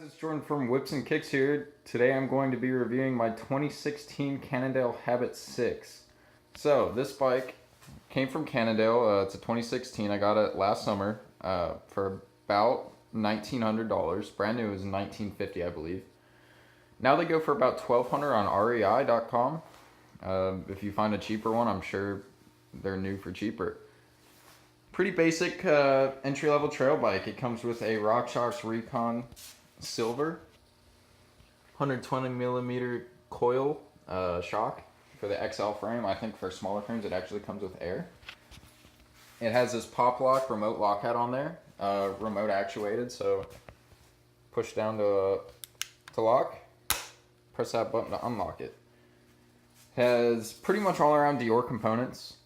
It's Jordan from WhipsnKicks here. Today I'm going to be reviewing my 2016 Cannondale Habit 6. So this bike came from Cannondale. It's a 2016. I got it last summer for about $1,900. Brand new is $1,950, I believe. Now they go for about $1,200 on REI.com. If you find a cheaper one, I'm sure they're new for cheaper. Pretty basic entry-level trail bike. It comes with a RockShox Recon Silver 120 millimeter coil shock for the XL frame. I think for smaller frames it actually comes with air. It has this pop lock remote lockout on there, remote actuated, so push down to lock, press that button to unlock it. Has pretty much all around Dior components.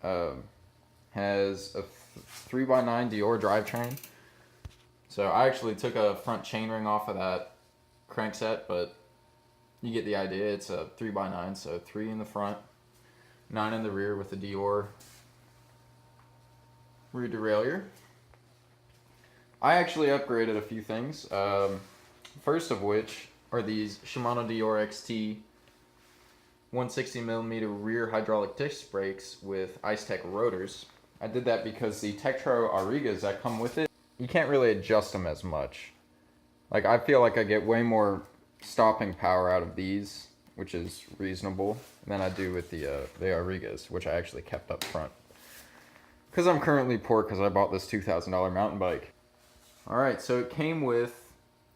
Has a 3x9 Dior drivetrain. So I actually took a front chainring off of that crankset, but you get the idea. It's a 3x9, so 3 in the front, 9 in the rear with the Dior rear derailleur. I actually upgraded a few things. First of which are these Shimano Dior XT 160mm rear hydraulic disc brakes with Ice-Tech rotors. I did that because the Tektro Aurigas that come with it, you can't really adjust them as much. Like, I feel like I get way more stopping power out of these, which is reasonable, than I do with the Aurigas, which I actually kept up front. Because I'm currently poor because I bought this $2,000 mountain bike. Alright, so it came with,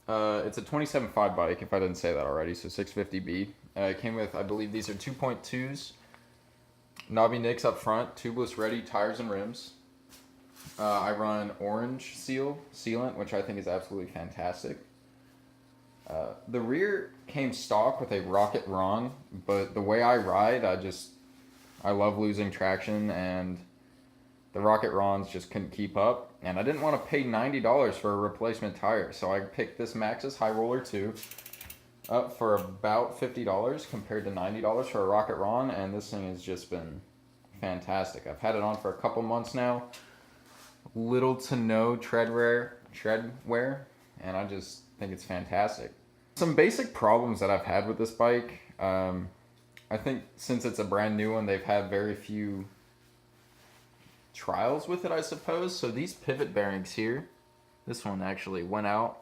it's a 27.5 bike, if I didn't say that already, so 650B. It came with, I believe these are 2.2s, knobby nicks up front, tubeless ready tires and rims. I run orange sealant, which I think is absolutely fantastic. The rear came stock with a Rocket Ron, but the way I ride, I love losing traction, and the Rocket Rons just couldn't keep up, and I didn't want to pay $90 for a replacement tire, so I picked this Maxxis High Roller 2 up for about $50 compared to $90 for a Rocket Ron, and this thing has just been fantastic. I've had it on for a couple months now. Little to no tread wear, and I just think it's fantastic. Some basic problems that I've had with this bike. I think since it's a brand new one, they've had very few trials with it, I suppose. So these pivot bearings here, this one actually went out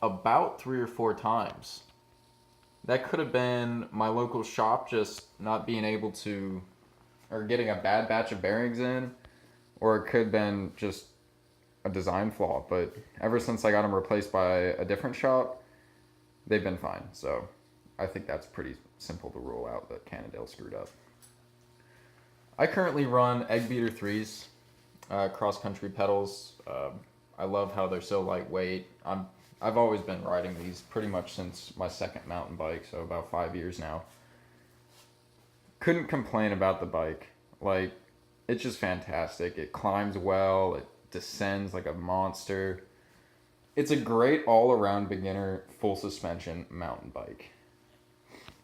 about 3 or 4 times. That could have been my local shop just not being able to, or getting a bad batch of bearings in, or it could have been just a design flaw. But ever since I got them replaced by a different shop, they've been fine. So I think that's pretty simple to rule out that Cannondale screwed up. I currently run Egg Beater 3s, cross-country pedals. I love how they're so lightweight. I've always been riding these pretty much since my second mountain bike, so about 5 years now. Couldn't complain about the bike. Like, it's just fantastic. It climbs well, it descends like a monster. It's a great all-around beginner full suspension mountain bike.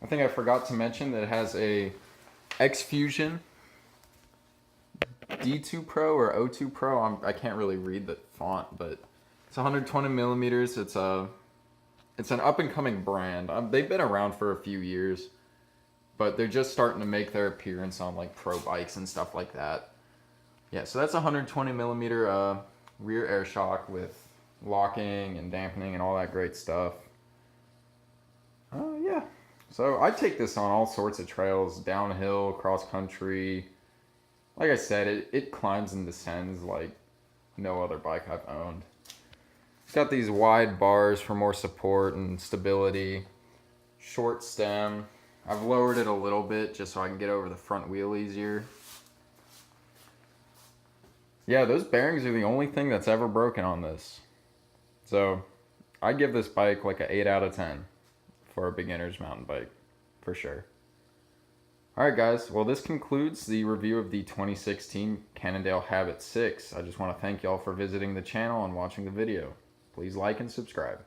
I think I forgot to mention that it has a X-Fusion D2 Pro or O2 Pro. I can't really read the font, but it's 120 millimeters. It's an up-and-coming brand. They've been around for a few years, but they're just starting to make their appearance on like pro bikes and stuff like that. Yeah, so that's 120 millimeter rear air shock with locking and dampening and all that great stuff. Yeah, so I take this on all sorts of trails, downhill, cross-country. Like I said, it climbs and descends like no other bike I've owned. It's got these wide bars for more support and stability. Short stem. I've lowered it a little bit just so I can get over the front wheel easier. Yeah, those bearings are the only thing that's ever broken on this. So I give this bike like an 8 out of 10 for a beginner's mountain bike, for sure. Alright guys, well this concludes the review of the 2016 Cannondale Habit 6. I just want to thank y'all for visiting the channel and watching the video. Please like and subscribe.